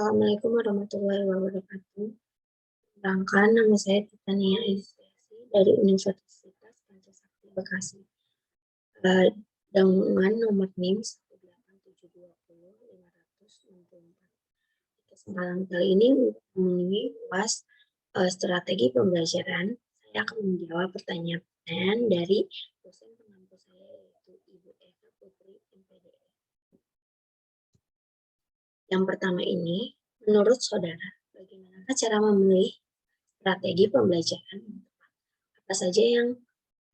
Assalamualaikum warahmatullahi wabarakatuh. Perkenalkan, nama saya Titania Aisyati dari Universitas Pancasakti Bekasi. Eh, dengan nomor NIM 187205664. Kesempatan kali ini untuk memenuhi UAS strategi pembelajaran, saya akan menjawab pertanyaan dari dosen pengampu saya yaitu Ibu Eva Putri MPDE. Yang pertama ini, menurut saudara, bagaimana cara memilih strategi pembelajaran? Apa saja yang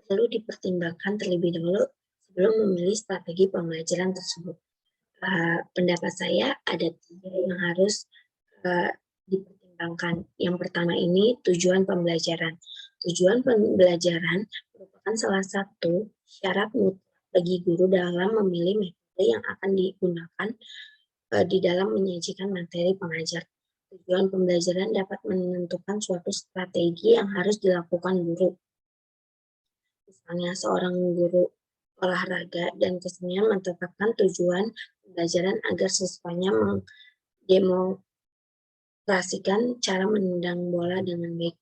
perlu dipertimbangkan terlebih dahulu sebelum memilih strategi pembelajaran tersebut? Pendapat saya ada 3 yang harus dipertimbangkan. Yang pertama ini tujuan pembelajaran. Tujuan pembelajaran merupakan salah satu syarat mutlak bagi guru dalam memilih metode yang akan digunakan di dalam menyajikan materi pengajar. Tujuan pembelajaran dapat menentukan suatu strategi yang harus dilakukan guru. Misalnya seorang guru olahraga dan kesenian menetapkan tujuan pembelajaran agar siswanya mendemonstrasikan cara menendang bola dengan baik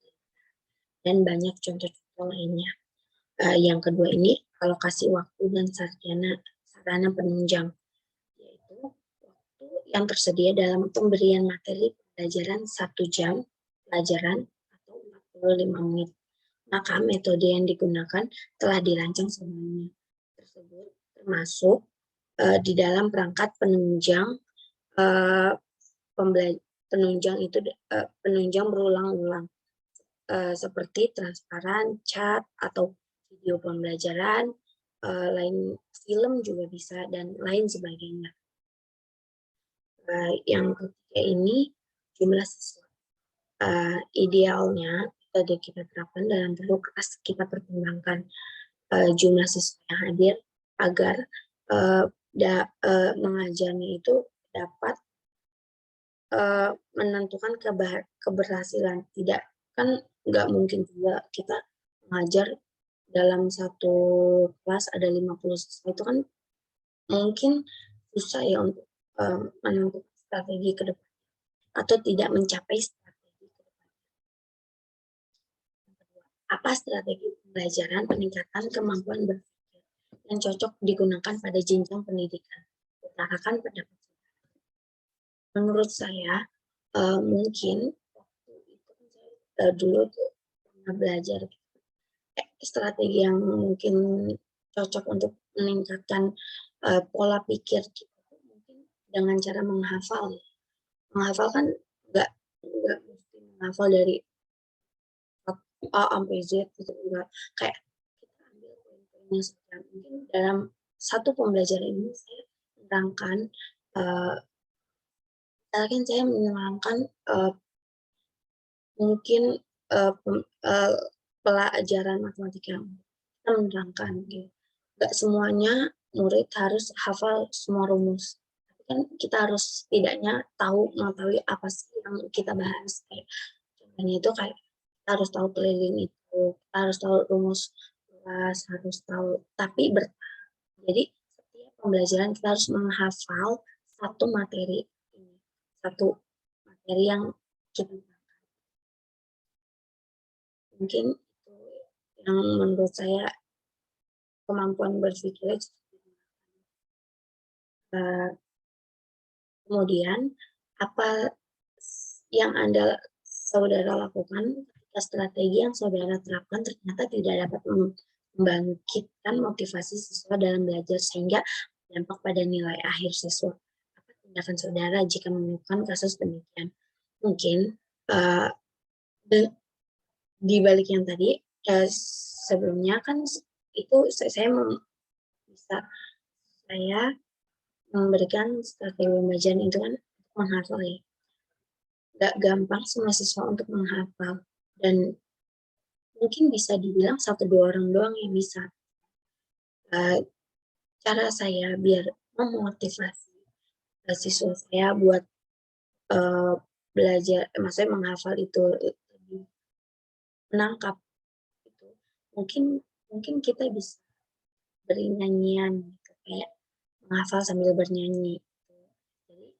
dan banyak contoh-contoh lainnya. Yang kedua ini alokasi waktu dan sarana penunjang, yaitu waktu yang tersedia dalam pemberian materi pelajaran 1 jam pelajaran atau 45 menit. Maka metode yang digunakan telah dirancang sebelumnya tersebut, termasuk di dalam perangkat penunjang penunjang berulang-ulang seperti transparan, cat, atau video pembelajaran, lain film juga bisa, dan lain sebagainya. Yang ketiga ini jumlah siswa. Idealnya metode kita terapkan dalam bentuk kelas, kita pertimbangkan jumlah siswa yang hadir agar mengajarnya itu dapat menentukan keberhasilan. Tidak, kan nggak mungkin juga kita mengajar dalam satu kelas ada 50 siswa, itu kan mungkin susah ya untuk menentukan strategi ke depan atau tidak mencapai strategi ke depan. Apa strategi pembelajaran peningkatan kemampuan berpikir yang cocok digunakan pada jenjang pendidikan? Utarakan pendapat. Menurut saya, mungkin waktu itu saya dulu tuh pernah belajar strategi yang mungkin cocok untuk meningkatkan pola pikir kita, mungkin dengan cara menghafal. Menghafal kan nggak mesti menghafal dari A sampai Z gitu, enggak. Kayak kita ambil poin-poinnya saja. Mungkin dalam satu pembelajaran ini saya menerangkan saya menerangkan mungkin pelajaran matematika kita menerangkan gitu. Gak semuanya murid harus hafal semua rumus. Tapi kan kita harus setidaknya mengetahui apa sih yang kita bahas. Kayak contohnya itu kayak kita harus tahu keliling itu, kita harus tahu rumus kelas, harus tahu, tapi bertahap. Jadi setiap pembelajaran kita harus menghafal satu materi ini, satu materi yang kita mungkin itu yang menurut saya kemampuan berpikirnya. Kemudian apa yang saudara lakukan ketika strategi yang saudara terapkan ternyata tidak dapat membangkitkan motivasi siswa dalam belajar sehingga dampak pada nilai akhir siswa? Apa tindakan saudara jika menemukan kasus demikian? Mungkin di balik yang tadi sebelumnya kan itu saya memberikan strategi pembelajaran itu kan menghafal ya. Gak gampang semua siswa untuk menghafal, dan mungkin bisa dibilang 1-2 orang doang yang bisa. Cara saya biar memotivasi siswa saya buat belajar, maksudnya menghafal itu menangkap itu, mungkin kita bisa beri nyanyian gitu, kayak menghafal sambil bernyanyi gitu. Jadi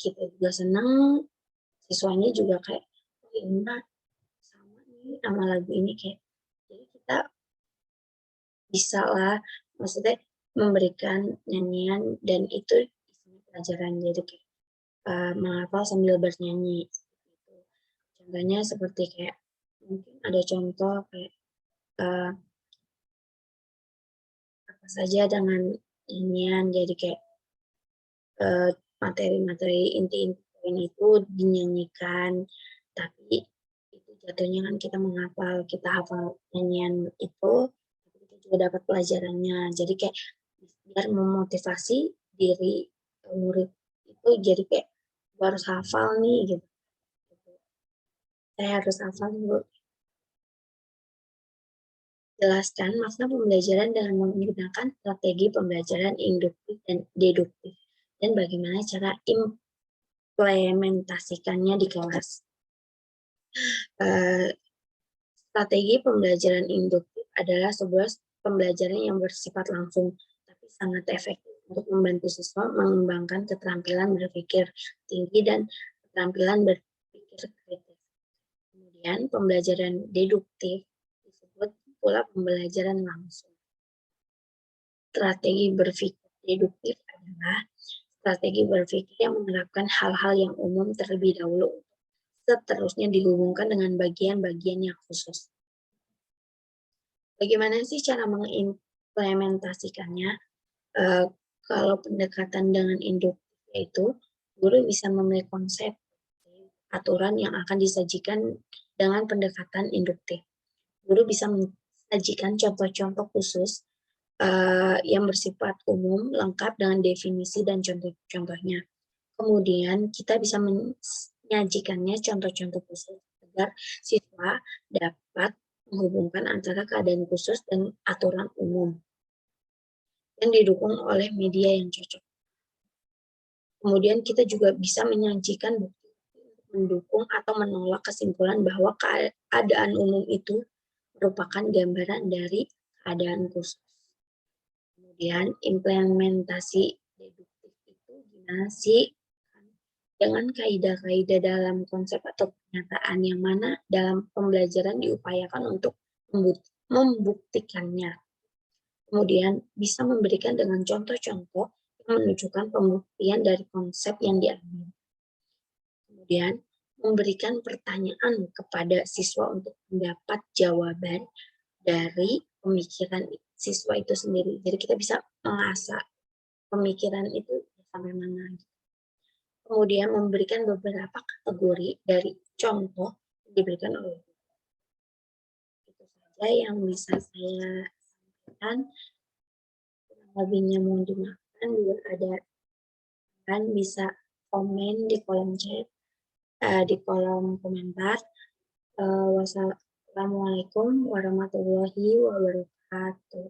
kita juga senang, siswanya juga kayak, oh ini mah sama nih sama lagu ini, kayak jadi kita bisa lah, maksudnya memberikan nyanyian dan itu isinya pelajaran, jadi kayak menghafal sambil bernyanyi gitu. Contohnya seperti kayak mungkin ada contoh kayak apa saja dengan nyanyian, jadi kayak materi-materi inti-inti poin itu dinyanyikan, tapi itu jatuhnya kan kita menghafal, kita hafal nyanyian itu, tapi kita juga dapat pelajarannya. Jadi kayak biar memotivasi diri murid itu, jadi kayak gue harus hafal nih gitu. Saya harus hafal dulu. Jelaskan makna pembelajaran dengan menggunakan strategi pembelajaran induktif dan deduktif, dan bagaimana cara implementasikannya di kelas. Strategi pembelajaran induktif adalah sebuah pembelajaran yang bersifat langsung, tapi sangat efektif untuk membantu siswa mengembangkan keterampilan berpikir tinggi dan keterampilan berpikir kritis. Kemudian pembelajaran deduktif disebut pula pembelajaran langsung. Strategi berpikir deduktif adalah strategi berpikir yang menerapkan hal-hal yang umum terlebih dahulu, seterusnya dihubungkan dengan bagian-bagian yang khusus. Bagaimana sih cara mengimplementasikannya? Kalau pendekatan dengan induktif, yaitu guru bisa memilih konsep aturan yang akan disajikan dengan pendekatan induktif. Guru bisa menyajikan contoh-contoh khusus yang bersifat umum, lengkap dengan definisi dan contoh-contohnya. Kemudian kita bisa menyajikannya contoh-contoh khusus agar siswa dapat menghubungkan antara keadaan khusus dan aturan umum yang didukung oleh media yang cocok. Kemudian kita juga bisa menyajikan bukti mendukung atau menolak kesimpulan bahwa keadaan umum itu merupakan gambaran dari keadaan khusus. Kemudian implementasi deduktif itu gimana sih? Dengan kaidah-kaidah dalam konsep atau pernyataan yang mana dalam pembelajaran diupayakan untuk membuktikannya. Kemudian bisa memberikan dengan contoh-contoh yang menunjukkan pembuktian dari konsep yang diambil. Kemudian memberikan pertanyaan kepada siswa untuk mendapat jawaban dari pemikiran siswa itu sendiri. Jadi kita bisa mengasah pemikiran itu sampai mana. Kemudian memberikan beberapa kategori dari contoh yang diberikan oleh guru. Itu saja yang bisa saya sampaikan. Kurang lebihnya mohon dimaafkan, bila ada kan bisa komen di kolom chat, di kolom komentar. Wassalamualaikum warahmatullahi wabarakatuh.